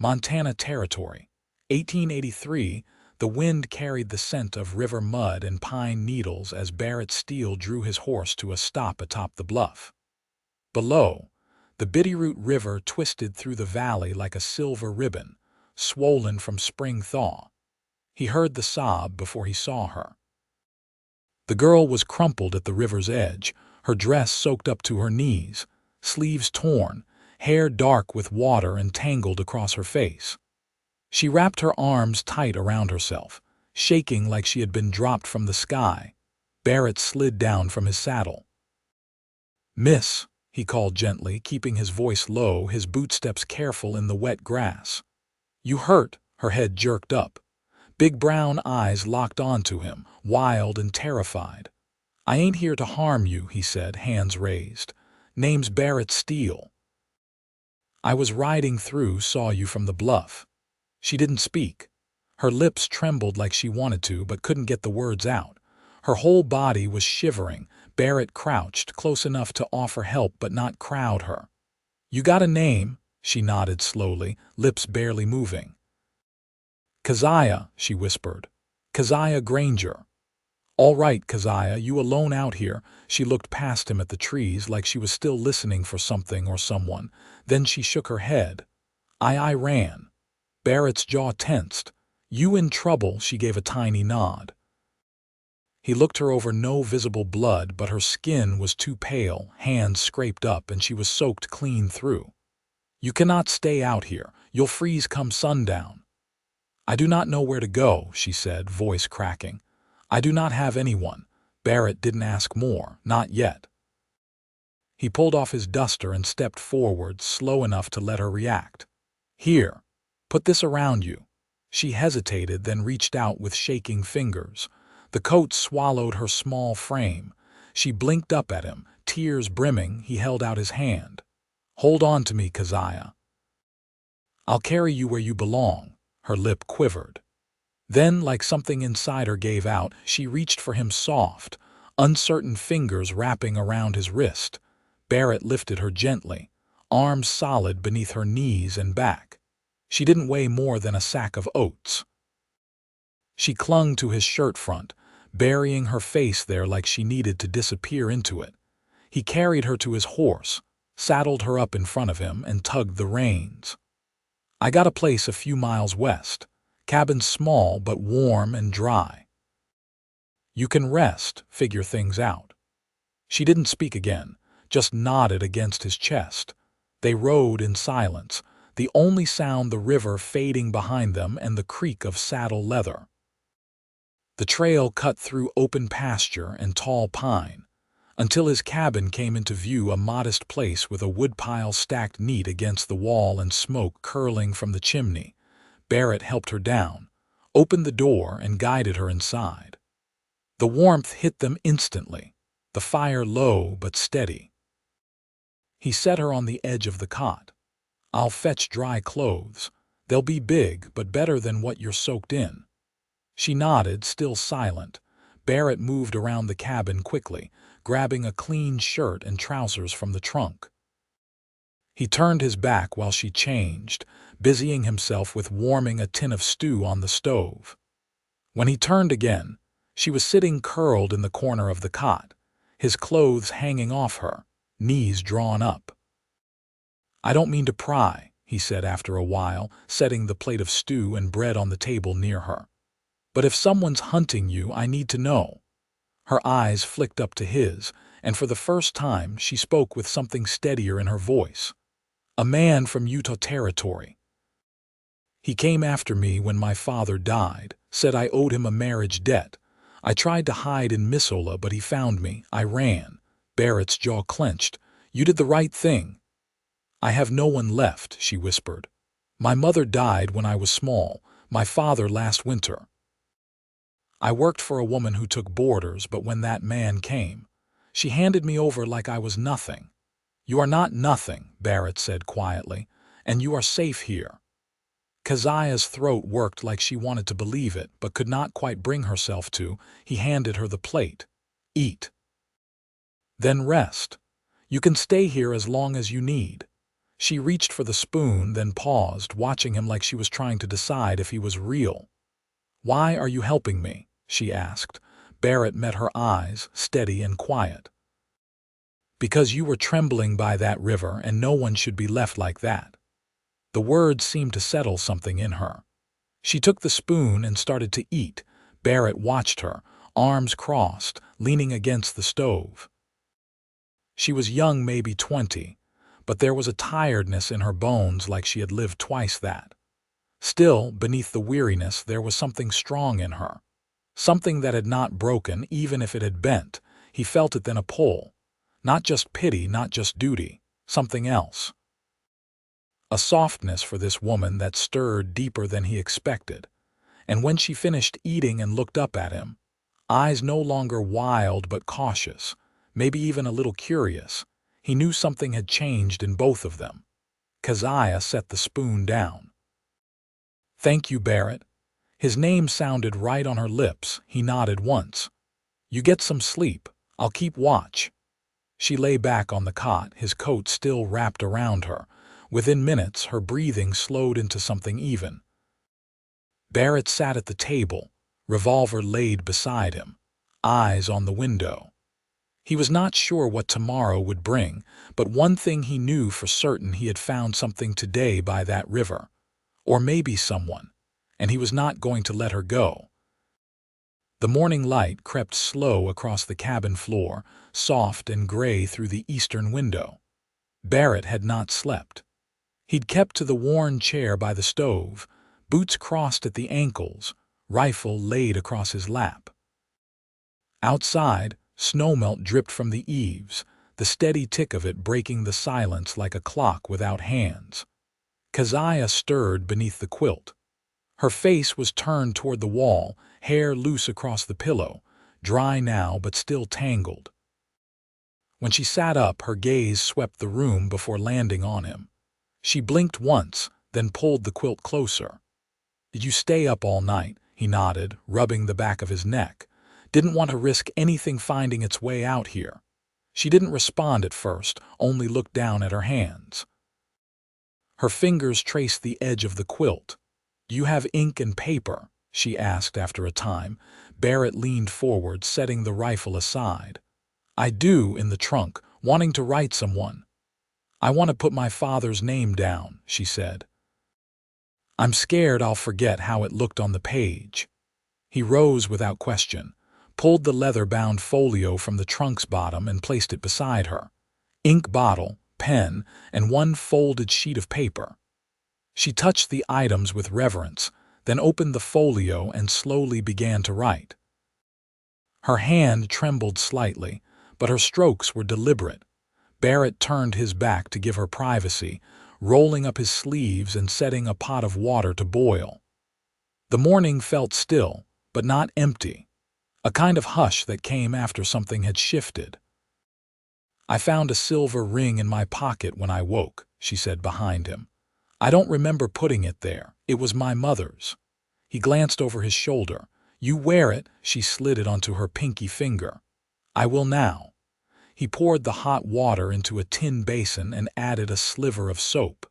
Montana Territory. 1883, the wind carried the scent of river mud and pine needles as Barrett Steele drew his horse to a stop atop the bluff. Below, the Bitterroot River twisted through the valley like a silver ribbon, swollen from spring thaw. He heard the sob before he saw her. The girl was crumpled at the river's edge, her dress soaked up to her knees, sleeves torn, hair dark with water and tangled across her face. She wrapped her arms tight around herself, shaking like she had been dropped from the sky. Barrett slid down from his saddle. "Miss," he called gently, keeping his voice low, his bootsteps careful in the wet grass. "You hurt?" Her head jerked up. Big brown eyes locked onto him, wild and terrified. "I ain't here to harm you," he said, hands raised. "Name's Barrett Steele. I was riding through, saw you from the bluff." She didn't speak. Her lips trembled like she wanted to, but couldn't get the words out. Her whole body was shivering. Barrett crouched, close enough to offer help but not crowd her. "You got a name?" She nodded slowly, lips barely moving. "Keziah," she whispered. "Keziah Granger." "All right, Keziah, you alone out here?" She looked past him at the trees like she was still listening for something or someone. Then she shook her head. I ran." Barrett's jaw tensed. "You in trouble?" She gave a tiny nod. He looked her over, no visible blood, but her skin was too pale, hands scraped up, and she was soaked clean through. "You cannot stay out here. You'll freeze come sundown." "I do not know where to go," she said, voice cracking. "I do not have anyone." Barrett didn't ask more, not yet. He pulled off his duster and stepped forward, slow enough to let her react. "Here, put this around you." She hesitated, then reached out with shaking fingers. The coat swallowed her small frame. She blinked up at him, tears brimming. He held out his hand. "Hold on to me, Keziah. I'll carry you where you belong." Her lip quivered. Then, like something inside her gave out, she reached for him, soft, uncertain fingers wrapping around his wrist. Barrett lifted her gently, arms solid beneath her knees and back. She didn't weigh more than a sack of oats. She clung to his shirt front, burying her face there like she needed to disappear into it. He carried her to his horse, saddled her up in front of him, and tugged the reins. "I got a place a few miles west. Cabin small but warm and dry. You can rest, figure things out." She didn't speak again, just nodded against his chest. They rode in silence, the only sound the river fading behind them and the creak of saddle leather. The trail cut through open pasture and tall pine, until his cabin came into view, a modest place with a woodpile stacked neat against the wall and smoke curling from the chimney. Barrett helped her down, opened the door, and guided her inside. The warmth hit them instantly, the fire low but steady. He set her on the edge of the cot. "I'll fetch dry clothes. They'll be big, but better than what you're soaked in." She nodded, still silent. Barrett moved around the cabin quickly, grabbing a clean shirt and trousers from the trunk. He turned his back while she changed, busying himself with warming a tin of stew on the stove. When he turned again, she was sitting curled in the corner of the cot, his clothes hanging off her, knees drawn up. "I don't mean to pry," he said after a while, setting the plate of stew and bread on the table near her. "But if someone's hunting you, I need to know." Her eyes flicked up to his, and for the first time she spoke with something steadier in her voice. "A man from Utah Territory. He came after me when my father died, said I owed him a marriage debt. I tried to hide in Missoula, but he found me. I ran." Barrett's jaw clenched. "You did the right thing." "I have no one left," she whispered. "My mother died when I was small, my father last winter. I worked for a woman who took boarders, but when that man came, she handed me over like I was nothing." "You are not nothing," Barrett said quietly, "and you are safe here." Keziah's throat worked like she wanted to believe it, but could not quite bring herself to. He handed her the plate. "Eat. Then rest. You can stay here as long as you need." She reached for the spoon, then paused, watching him like she was trying to decide if he was real. "Why are you helping me?" she asked. Barrett met her eyes, steady and quiet. "Because you were trembling by that river, and no one should be left like that." The words seemed to settle something in her. She took the spoon and started to eat. Barrett watched her, arms crossed, leaning against the stove. She was young, maybe 20, but there was a tiredness in her bones like she had lived twice that. Still, beneath the weariness, there was something strong in her. Something that had not broken, even if it had bent. He felt it then, a pull. Not just pity, not just duty. Something else. A softness for this woman that stirred deeper than he expected. And when she finished eating and looked up at him, eyes no longer wild but cautious, maybe even a little curious, he knew something had changed in both of them. Keziah set the spoon down. "Thank you, Barrett." His name sounded right on her lips. He nodded once. "You get some sleep. I'll keep watch." She lay back on the cot, his coat still wrapped around her. Within minutes, her breathing slowed into something even. Barrett sat at the table, revolver laid beside him, eyes on the window. He was not sure what tomorrow would bring, but one thing he knew for certain: he had found something today by that river. Or maybe someone, and he was not going to let her go. The morning light crept slow across the cabin floor, soft and gray through the eastern window. Barrett had not slept. He'd kept to the worn chair by the stove, boots crossed at the ankles, rifle laid across his lap. Outside, snowmelt dripped from the eaves, the steady tick of it breaking the silence like a clock without hands. Keziah stirred beneath the quilt. Her face was turned toward the wall, hair loose across the pillow, dry now but still tangled. When she sat up, her gaze swept the room before landing on him. She blinked once, then pulled the quilt closer. "Did you stay up all night?" He nodded, rubbing the back of his neck. "Didn't want to risk anything finding its way out here." She didn't respond at first, only looked down at her hands. Her fingers traced the edge of the quilt. "Do you have ink and paper?" she asked after a time. Barrett leaned forward, setting the rifle aside. "I do, in the trunk, wanting to write someone." "I want to put my father's name down," she said. "I'm scared I'll forget how it looked on the page." He rose without question, pulled the leather-bound folio from the trunk's bottom and placed it beside her. Ink bottle, pen, and one folded sheet of paper. She touched the items with reverence, then opened the folio and slowly began to write. Her hand trembled slightly, but her strokes were deliberate. Barrett turned his back to give her privacy, rolling up his sleeves and setting a pot of water to boil. The morning felt still, but not empty, a kind of hush that came after something had shifted. "I found a silver ring in my pocket when I woke," she said behind him. "I don't remember putting it there. It was my mother's." He glanced over his shoulder. "You wear it." She slid it onto her pinky finger. "I will now." He poured the hot water into a tin basin and added a sliver of soap.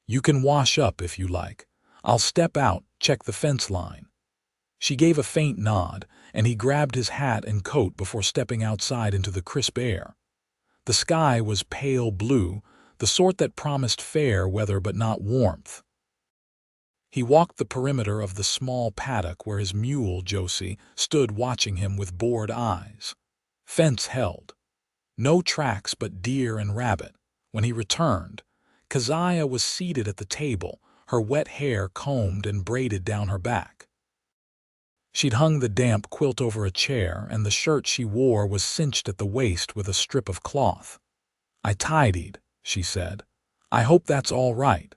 "You can wash up if you like. I'll step out, check the fence line." She gave a faint nod, and he grabbed his hat and coat before stepping outside into the crisp air. The sky was pale blue, the sort that promised fair weather but not warmth. He walked the perimeter of the small paddock where his mule, Josie, stood watching him with bored eyes. Fence held. No tracks but deer and rabbit. When he returned, Keziah was seated at the table, her wet hair combed and braided down her back. She'd hung the damp quilt over a chair, and the shirt she wore was cinched at the waist with a strip of cloth. "I tidied," she said. "I hope that's all right."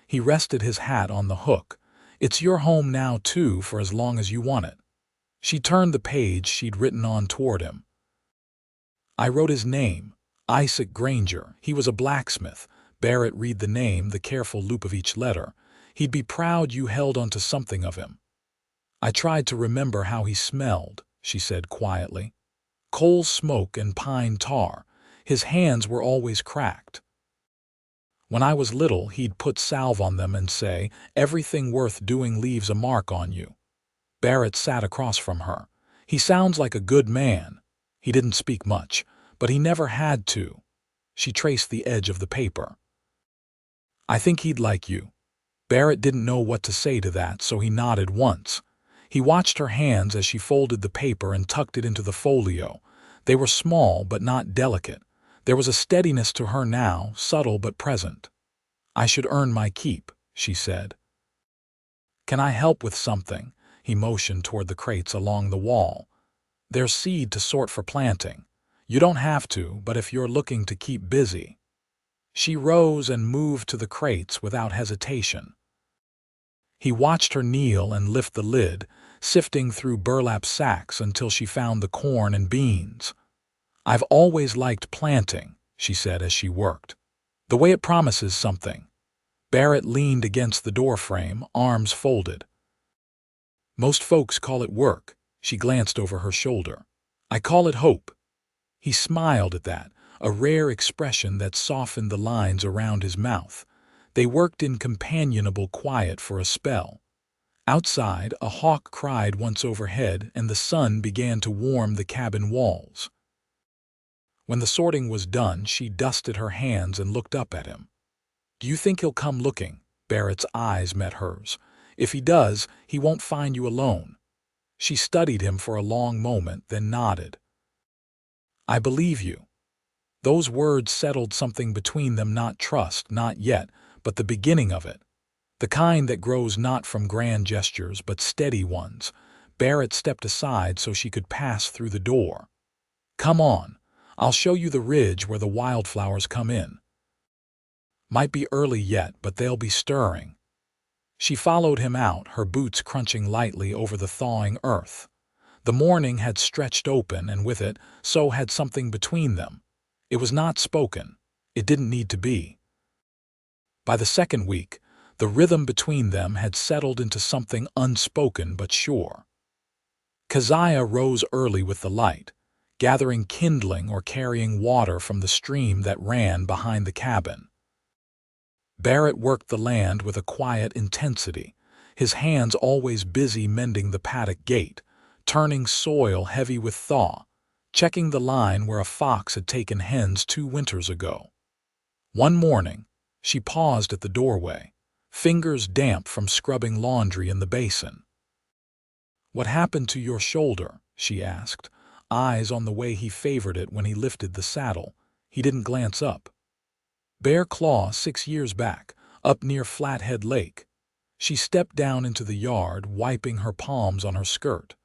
He rested his hat on the hook. "It's your home now, too, for as long as you want it." She turned the page she'd written on toward him. "I wrote his name, Isaac Granger. He was a blacksmith." Barrett read the name, the careful loop of each letter. "He'd be proud you held onto something of him." "I tried to remember how he smelled," she said quietly. "Coal smoke and pine tar. His hands were always cracked." When I was little, he'd put salve on them and say, "Everything worth doing leaves a mark on you." Barrett sat across from her. "He sounds like a good man." He didn't speak much, but he never had to. She traced the edge of the paper. "I think he'd like you." Barrett didn't know what to say to that, so he nodded once. He watched her hands as she folded the paper and tucked it into the folio. They were small but not delicate. There was a steadiness to her now, subtle but present. "I should earn my keep," she said. "Can I help with something?" He motioned toward the crates along the wall. "There's seed to sort for planting. You don't have to, but if you're looking to keep busy." She rose and moved to the crates without hesitation. He watched her kneel and lift the lid, sifting through burlap sacks until she found the corn and beans. "I've always liked planting," she said as she worked. "The way it promises something." Barrett leaned against the doorframe, arms folded. "Most folks call it work." She glanced over her shoulder. "I call it hope." He smiled at that, a rare expression that softened the lines around his mouth. They worked in companionable quiet for a spell. Outside, a hawk cried once overhead, and the sun began to warm the cabin walls. When the sorting was done, she dusted her hands and looked up at him. "Do you think he'll come looking?" Barrett's eyes met hers. "If he does, he won't find you alone." She studied him for a long moment, then nodded. "I believe you." Those words settled something between them, not trust, not yet, but the beginning of it. The kind that grows not from grand gestures, but steady ones. Barrett stepped aside so she could pass through the door. "Come on. I'll show you the ridge where the wildflowers come in. Might be early yet, but they'll be stirring." She followed him out, her boots crunching lightly over the thawing earth. The morning had stretched open, and with it, so had something between them. It was not spoken. It didn't need to be. By the second week, the rhythm between them had settled into something unspoken but sure. Keziah rose early with the light, gathering kindling or carrying water from the stream that ran behind the cabin. Barrett worked the land with a quiet intensity, his hands always busy mending the paddock gate, turning soil heavy with thaw, checking the line where a fox had taken hens 2 winters ago. One morning, she paused at the doorway, fingers damp from scrubbing laundry in the basin. "What happened to your shoulder?" she asked, eyes on the way he favored it when he lifted the saddle. He didn't glance up. "Bear claw 6 years back, up near Flathead Lake." She stepped down into the yard, wiping her palms on her skirt.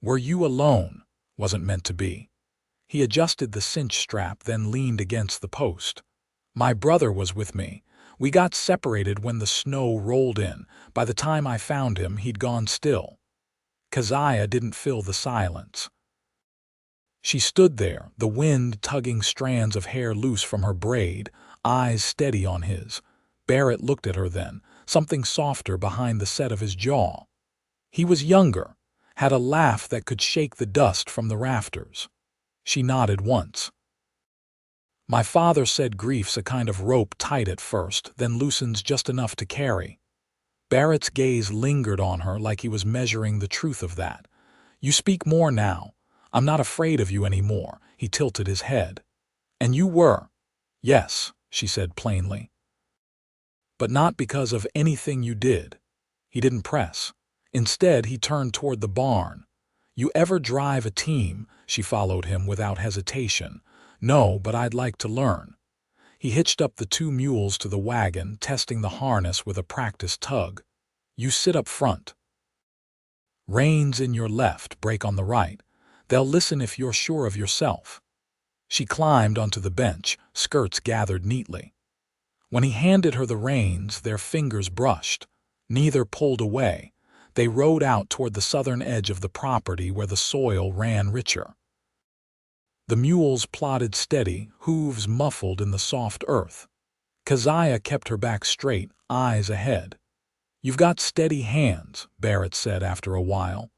"Were you alone?" Wasn't meant to be. He adjusted the cinch strap, then leaned against the post. "My brother was with me. We got separated when the snow rolled in. By the time I found him, he'd gone still." Keziah didn't fill the silence. She stood there, the wind tugging strands of hair loose from her braid, eyes steady on his. Barrett looked at her then, something softer behind the set of his jaw. He was younger, had a laugh that could shake the dust from the rafters. She nodded once. "My father said grief's a kind of rope, tight at first, then loosens just enough to carry." Barrett's gaze lingered on her like he was measuring the truth of that. "You speak more now. I'm not afraid of you anymore." He tilted his head. "And you were." "Yes," she said plainly. "But not because of anything you did." He didn't press. Instead, he turned toward the barn. "You ever drive a team?" She followed him without hesitation. "No, but I'd like to learn." He hitched up the 2 mules to the wagon, testing the harness with a practice tug. "You sit up front. Reins in your left, brake on the right. They'll listen if you're sure of yourself." She climbed onto the bench, skirts gathered neatly. When he handed her the reins, their fingers brushed. Neither pulled away. They rode out toward the southern edge of the property where the soil ran richer. The mules plodded steady, hooves muffled in the soft earth. Keziah kept her back straight, eyes ahead. "You've got steady hands," Barrett said after a while.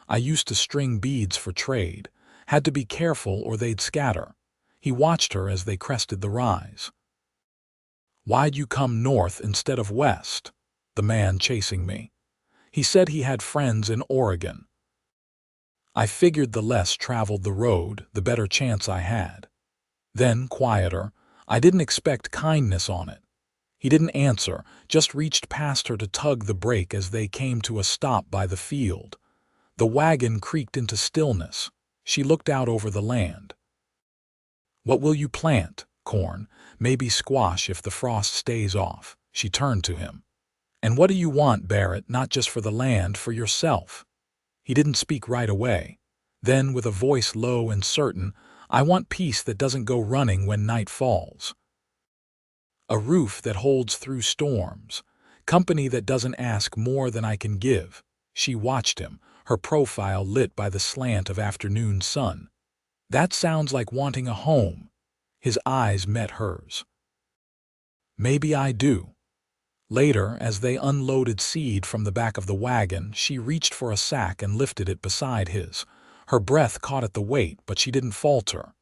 "I used to string beads for trade. Had to be careful or they'd scatter." He watched her as they crested the rise. Why'd you come north instead of west? The man chasing me. He said he had friends in Oregon. I figured the less traveled the road, the better chance I had. Then, quieter, I didn't expect kindness on it. He didn't answer, just reached past her to tug the brake as they came to a stop by the field. The wagon creaked into stillness. She looked out over the land. What will you plant? Corn, maybe squash if the frost stays off. She turned to him. And what do you want, Barrett, not just for the land, for yourself? He didn't speak right away. Then, with a voice low and certain, I want peace that doesn't go running when night falls. A roof that holds through storms. Company that doesn't ask more than I can give. She watched him, her profile lit by the slant of afternoon sun. That sounds like wanting a home. His eyes met hers. Maybe I do. Later, as they unloaded seed from the back of the wagon, she reached for a sack and lifted it beside his. Her breath caught at the weight, but she didn't falter.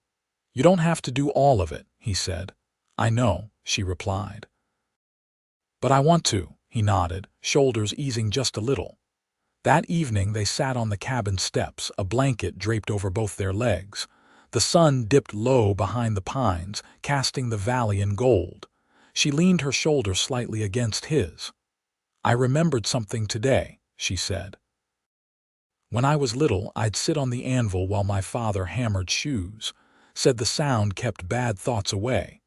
You don't have to do all of it, he said. I know, she replied. But I want to, he nodded, shoulders easing just a little. That evening they sat on the cabin steps, a blanket draped over both their legs. The sun dipped low behind the pines, casting the valley in gold. She leaned her shoulder slightly against his. I remembered something today, she said. When I was little, I'd sit on the anvil while my father hammered shoes. Said the sound kept bad thoughts away.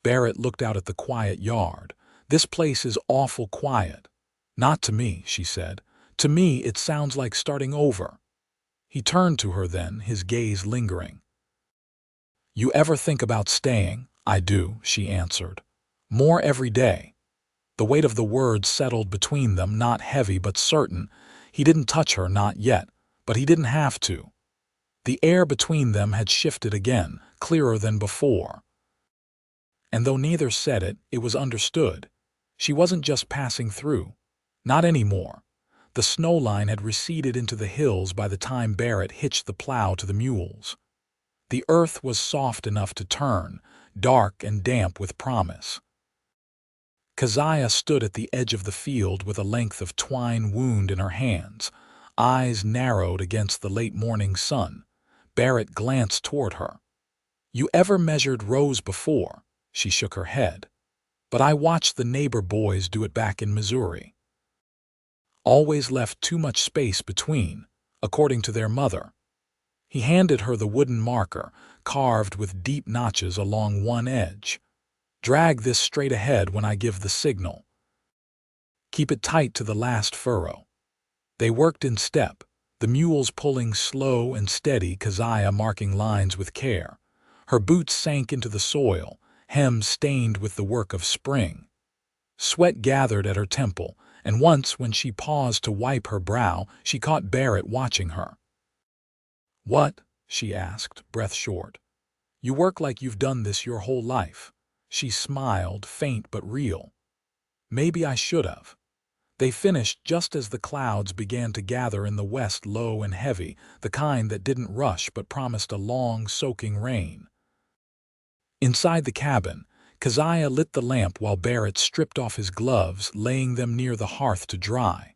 Barrett looked out at the quiet yard. This place is awful quiet. Not to me, she said. To me, it sounds like starting over. He turned to her then, his gaze lingering. You ever think about staying? I do, she answered. More every day. The weight of the words settled between them, not heavy but certain. He didn't touch her, not yet, but he didn't have to. The air between them had shifted again, clearer than before. And though neither said it, it was understood. She wasn't just passing through. Not anymore. The snow line had receded into the hills by the time Barrett hitched the plow to the mules. The earth was soft enough to turn, dark and damp with promise. Keziah stood at the edge of the field with a length of twine wound in her hands, eyes narrowed against the late morning sun. Barrett glanced toward her. You ever measured rows before? She shook her head. But I watched the neighbor boys do it back in Missouri. Always left too much space between, according to their mother. He handed her the wooden marker, carved with deep notches along one edge. Drag this straight ahead when I give the signal. Keep it tight to the last furrow. They worked in step, the mules pulling slow and steady, Keziah marking lines with care. Her boots sank into the soil, hems stained with the work of spring. Sweat gathered at her temple, and once when she paused to wipe her brow, she caught Barrett watching her. What? She asked, breath short. You work like you've done this your whole life. She smiled, faint but real. Maybe I should have. They finished just as the clouds began to gather in the west, low and heavy, the kind that didn't rush but promised a long, soaking rain. Inside the cabin, Keziah lit the lamp while Barrett stripped off his gloves, laying them near the hearth to dry.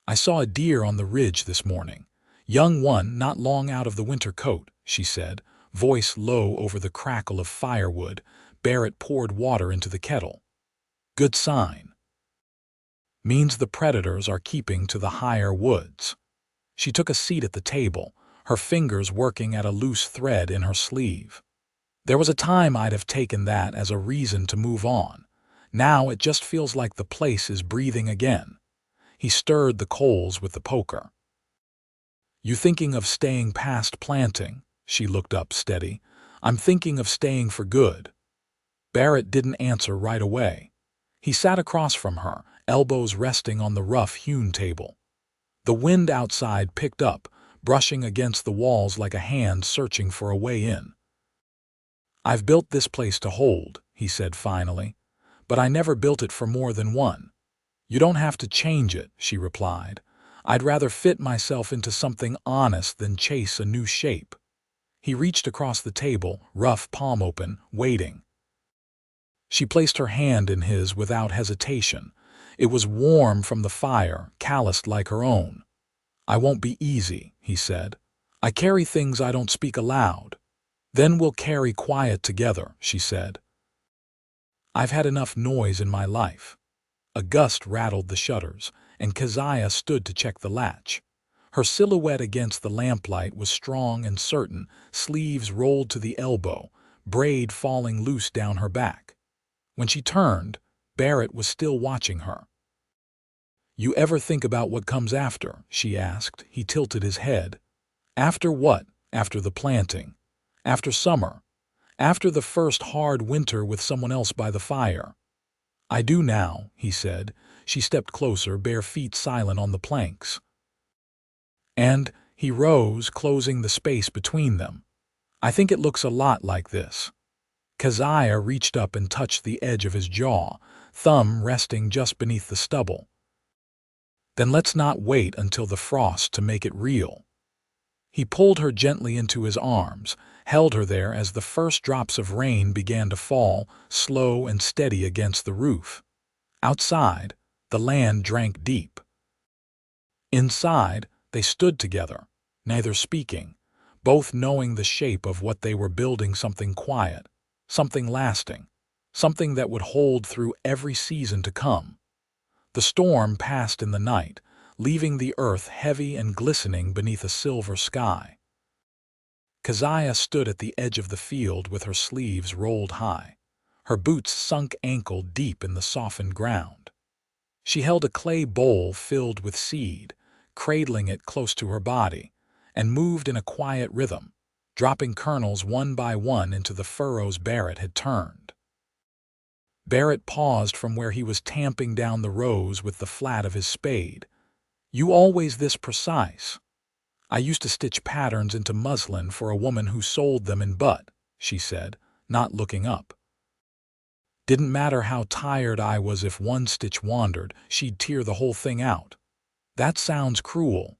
I saw a deer on the ridge this morning. Young one, not long out of the winter coat, she said, voice low over the crackle of firewood. Barrett poured water into the kettle. Good sign. Means the predators are keeping to the higher woods. She took a seat at the table, her fingers working at a loose thread in her sleeve. There was a time I'd have taken that as a reason to move on. Now it just feels like the place is breathing again. He stirred the coals with the poker. You thinking of staying past planting? She looked up steady. I'm thinking of staying for good. Barrett didn't answer right away. He sat across from her, elbows resting on the rough-hewn table. The wind outside picked up, brushing against the walls like a hand searching for a way in. I've built this place to hold, he said finally, but I never built it for more than one. You don't have to change it, she replied. I'd rather fit myself into something honest than chase a new shape. He reached across the table, rough palm open, waiting. She placed her hand in his without hesitation. It was warm from the fire, calloused like her own. "I won't be easy," he said. "I carry things I don't speak aloud." "Then we'll carry quiet together," she said. "I've had enough noise in my life." A gust rattled the shutters, and Keziah stood to check the latch. Her silhouette against the lamplight was strong and certain, sleeves rolled to the elbow, braid falling loose down her back. When she turned, Barrett was still watching her. "You ever think about what comes after?" she asked. He tilted his head. "After what? After the planting. After summer. After the first hard winter with someone else by the fire." "I do now," he said. She stepped closer, bare feet silent on the planks. And he rose, closing the space between them. "I think it looks a lot like this." Keziah reached up and touched the edge of his jaw, thumb resting just beneath the stubble. "Then let's not wait until the frost to make it real." He pulled her gently into his arms, held her there as the first drops of rain began to fall, slow and steady against the roof. Outside, the land drank deep. Inside, they stood together, neither speaking, both knowing the shape of what they were building, something quiet, something lasting, something that would hold through every season to come. The storm passed in the night, leaving the earth heavy and glistening beneath a silver sky. Keziah stood at the edge of the field with her sleeves rolled high, her boots sunk ankle deep in the softened ground. She held a clay bowl filled with seed, cradling it close to her body, and moved in a quiet rhythm, dropping kernels one by one into the furrows Barrett had turned. Barrett paused from where he was tamping down the rows with the flat of his spade. "You always this precise?" "I used to stitch patterns into muslin for a woman who sold them in butt," she said, not looking up. "Didn't matter how tired I was, if one stitch wandered, she'd tear the whole thing out." "That sounds cruel."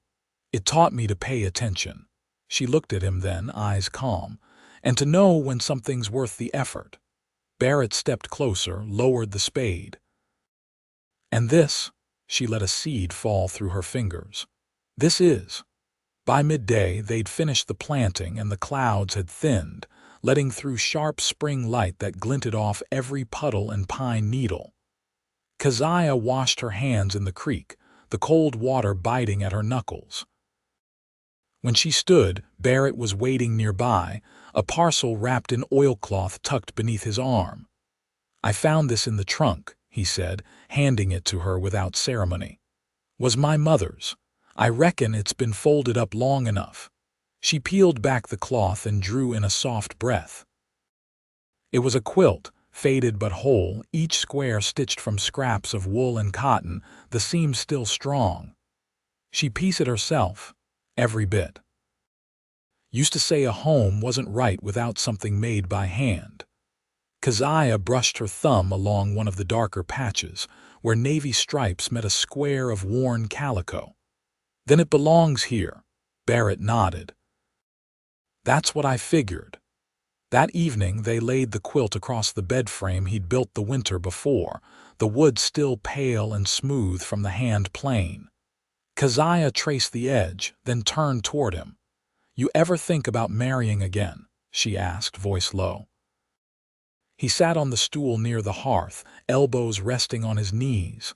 "It taught me to pay attention." She looked at him then, eyes calm, "and to know when something's worth the effort." Barrett stepped closer, lowered the spade. "And this?" She let a seed fall through her fingers. "This is." By midday, they'd finished the planting and the clouds had thinned, letting through sharp spring light that glinted off every puddle and pine needle. Keziah washed her hands in the creek, the cold water biting at her knuckles. When she stood, Barrett was waiting nearby, a parcel wrapped in oilcloth tucked beneath his arm. "I found this in the trunk," he said, handing it to her without ceremony. "Was my mother's. I reckon it's been folded up long enough." She peeled back the cloth and drew in a soft breath. It was a quilt, faded but whole, each square stitched from scraps of wool and cotton, the seams still strong. She pieced it herself, every bit. "Used to say a home wasn't right without something made by hand." Keziah brushed her thumb along one of the darker patches, where navy stripes met a square of worn calico. "Then it belongs here." Barrett nodded. "That's what I figured." That evening they laid the quilt across the bed frame he'd built the winter before, the wood still pale and smooth from the hand plane. Keziah traced the edge, then turned toward him. "You ever think about marrying again?" she asked, voice low. He sat on the stool near the hearth, elbows resting on his knees.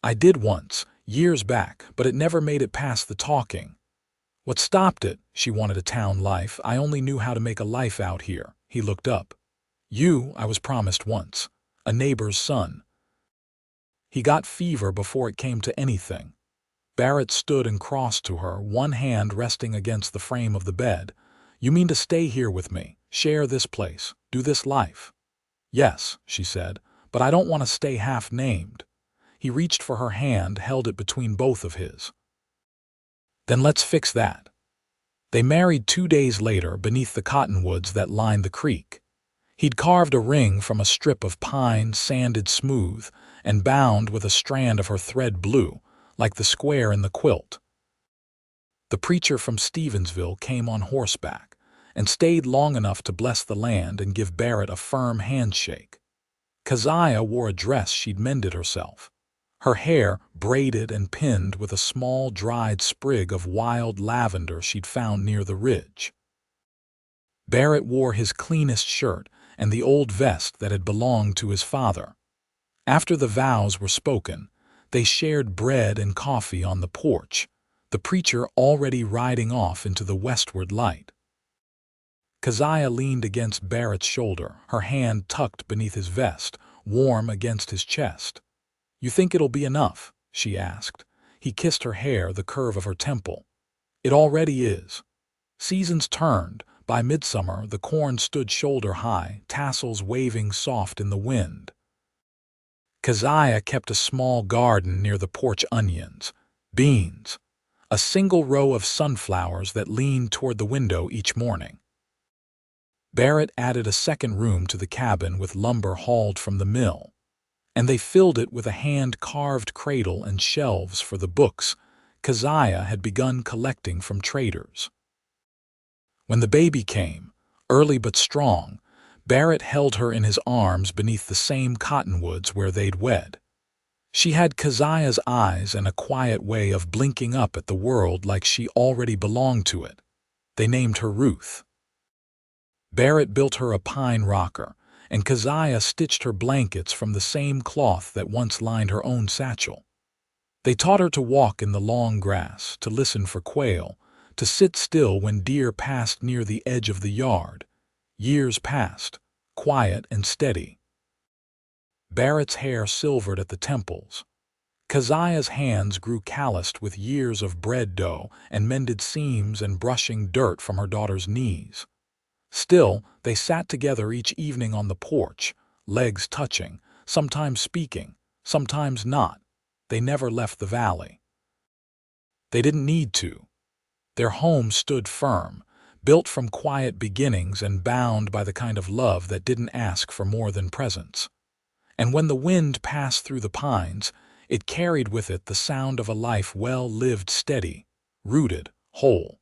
"I did once, years back, but it never made it past the talking." "What stopped it?" She wanted a town life. "I only knew how to make a life out here." He looked up. "You, I was promised once. A neighbor's son." He got fever before it came to anything. Barrett stood and crossed to her, one hand resting against the frame of the bed. "You mean to stay here with me, share this place, do this life?" "Yes," she said, "but I don't want to stay half-named." He reached for her hand, held it between both of his. "Then let's fix that." They married 2 days later beneath the cottonwoods that lined the creek. He'd carved a ring from a strip of pine, sanded smooth, and bound with a strand of her thread blue, like the square in the quilt. The preacher from Stevensville came on horseback and stayed long enough to bless the land and give Barrett a firm handshake. Keziah wore a dress she'd mended herself, her hair braided and pinned with a small dried sprig of wild lavender she'd found near the ridge. Barrett wore his cleanest shirt and the old vest that had belonged to his father. After the vows were spoken, they shared bread and coffee on the porch, the preacher already riding off into the westward light. Keziah leaned against Barrett's shoulder, her hand tucked beneath his vest, warm against his chest. "You think it'll be enough?" she asked. He kissed her hair, the curve of her temple. "It already is." Seasons turned. By midsummer, the corn stood shoulder-high, tassels waving soft in the wind. Keziah kept a small garden near the porch: onions, beans, a single row of sunflowers that leaned toward the window each morning. Barrett added a second room to the cabin with lumber hauled from the mill, and they filled it with a hand-carved cradle and shelves for the books Keziah had begun collecting from traders. When the baby came, early but strong, Barrett held her in his arms beneath the same cottonwoods where they'd wed. She had Keziah's eyes and a quiet way of blinking up at the world like she already belonged to it. They named her Ruth. Barrett built her a pine rocker, and Keziah stitched her blankets from the same cloth that once lined her own satchel. They taught her to walk in the long grass, to listen for quail, to sit still when deer passed near the edge of the yard. Years passed, quiet and steady. Barrett's hair silvered at the temples. Keziah's hands grew calloused with years of bread dough and mended seams and brushing dirt from her daughter's knees. Still, they sat together each evening on the porch, legs touching, sometimes speaking, sometimes not. They never left the valley. They didn't need to. Their home stood firm, built from quiet beginnings and bound by the kind of love that didn't ask for more than presence. And when the wind passed through the pines, it carried with it the sound of a life well lived, steady, rooted, whole.